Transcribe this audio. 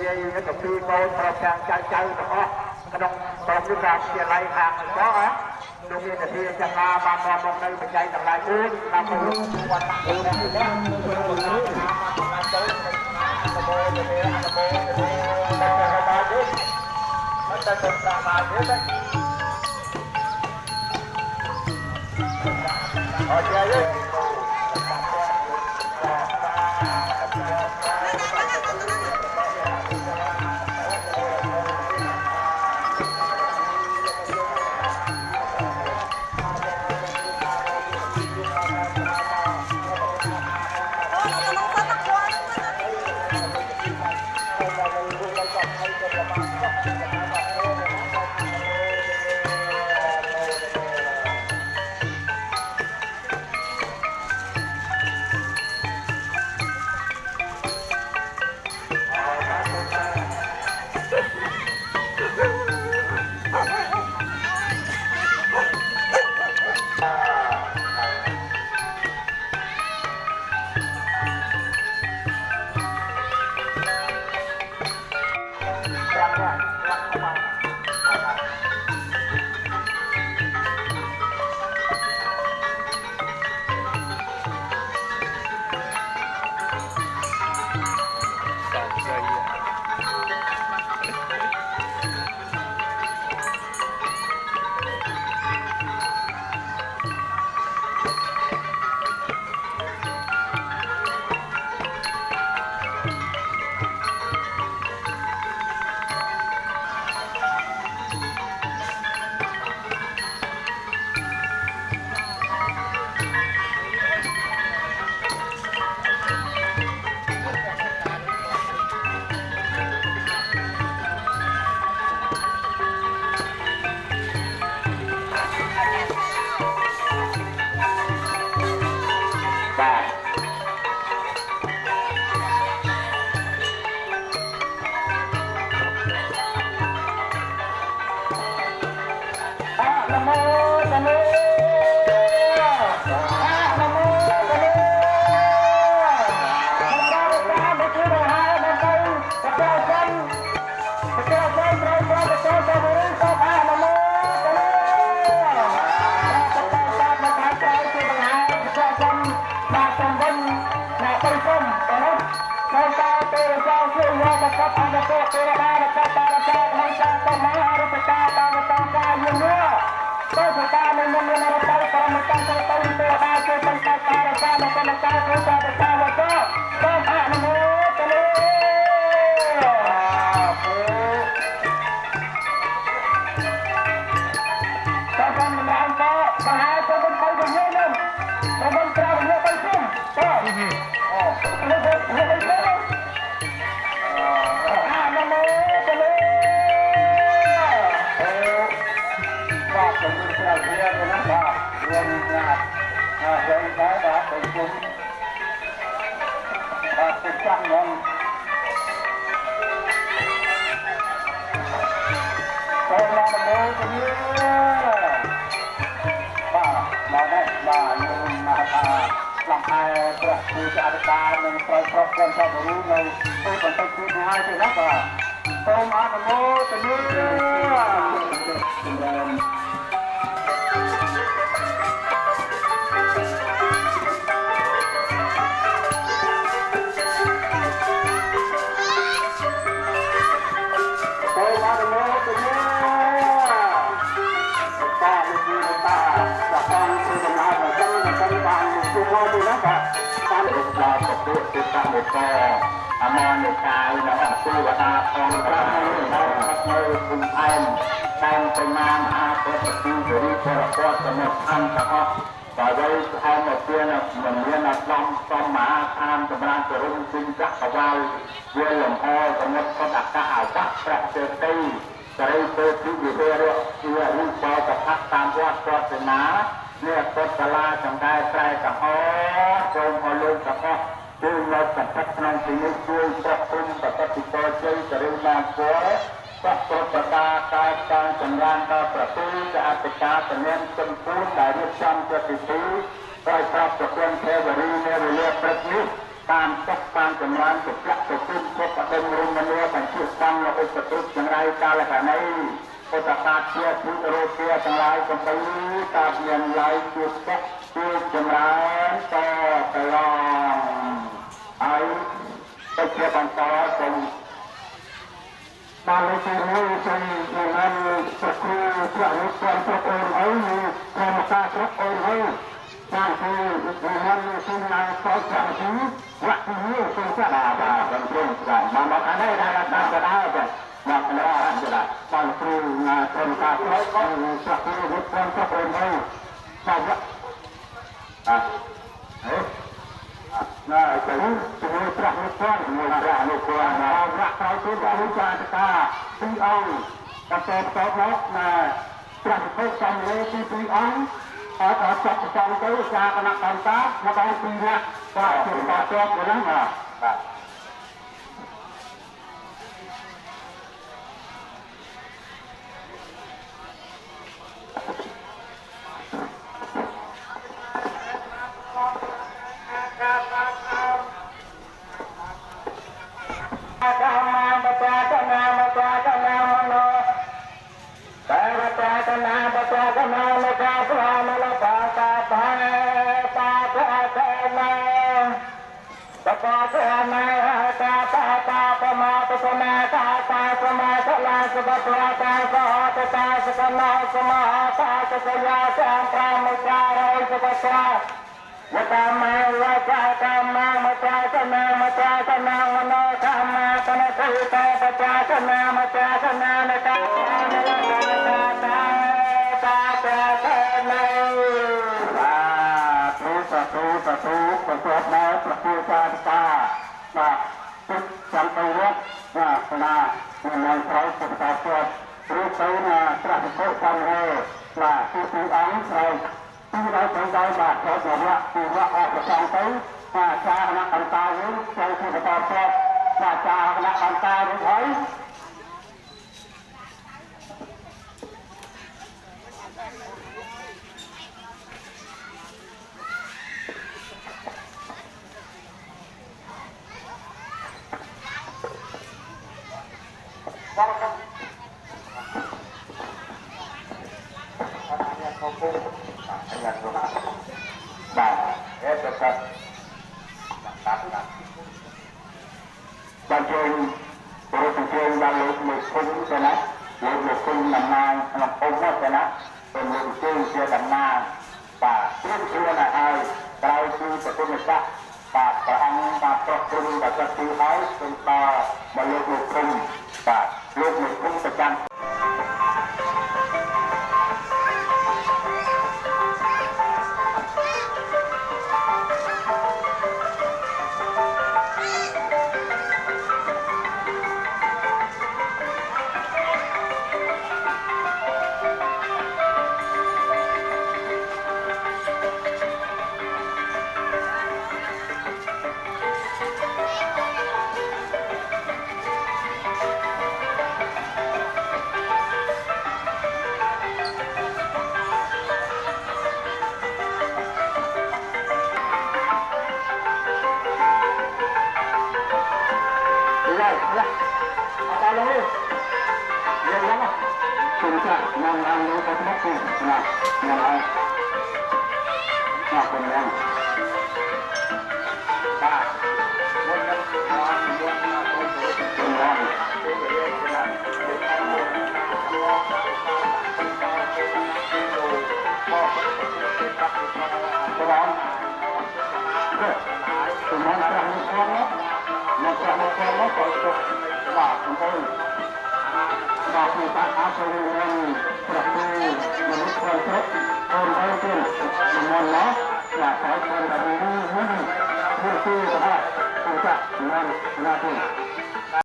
យាយទៅពីកូនប្រាប់ចៅទាំងអស់ក្នុងក្រុមវិទ្យាល័យខាងđó áលោកមាននាទីចាត់ការបានមកនៅបច្ច័យទាំងឡាយ4ដើម្បីវត្តគឺនេះណា តាមតកតាមចម្រើនសុភៈសុខគ្រប់បដិមរមនាបញ្ជាស្តង់ឧបទុយ៉ាងไรកាលកណីពុទ្ធសាសនាពុទ្ធរូបទាំងឡាយកំពុងតាមានឡាយជួបតកជួបចម្រើនតទៅឡើងហើយទៅជាបន្តសូមបានលើកទៅសូមបានប្រគល់ព្រះរូបព្រះប្រគល់ឲ្យធម្មតាប្រគល់ឲ្យតាមគឺបានសូមឡើងសោតចាស់ទីវត្តនេះសូមចាស់បាទបានព្រមចាស់បានមកអីដែរតាមទៅដែរចា៎មកអរអរដែរតាមគ្រូណាធម្មតាប្រគល់ព្រះរូបព្រះប្រគល់ឲ្យតាមវត្តណាទៅជាមួយព្រះនិព្វានជាមួយព្រះនិព្វានណាវគ្គក្រោយទៅអនុចារតាពីអង្គបន្តមកណាព្រះពុទ្ធសំលេទីពីអង្គអត់ចាប់ចំទៅចាគណៈកម្មការមកដល់ពីរៈបាទជាតតទៅហ្នឹងបាទTerima kasih.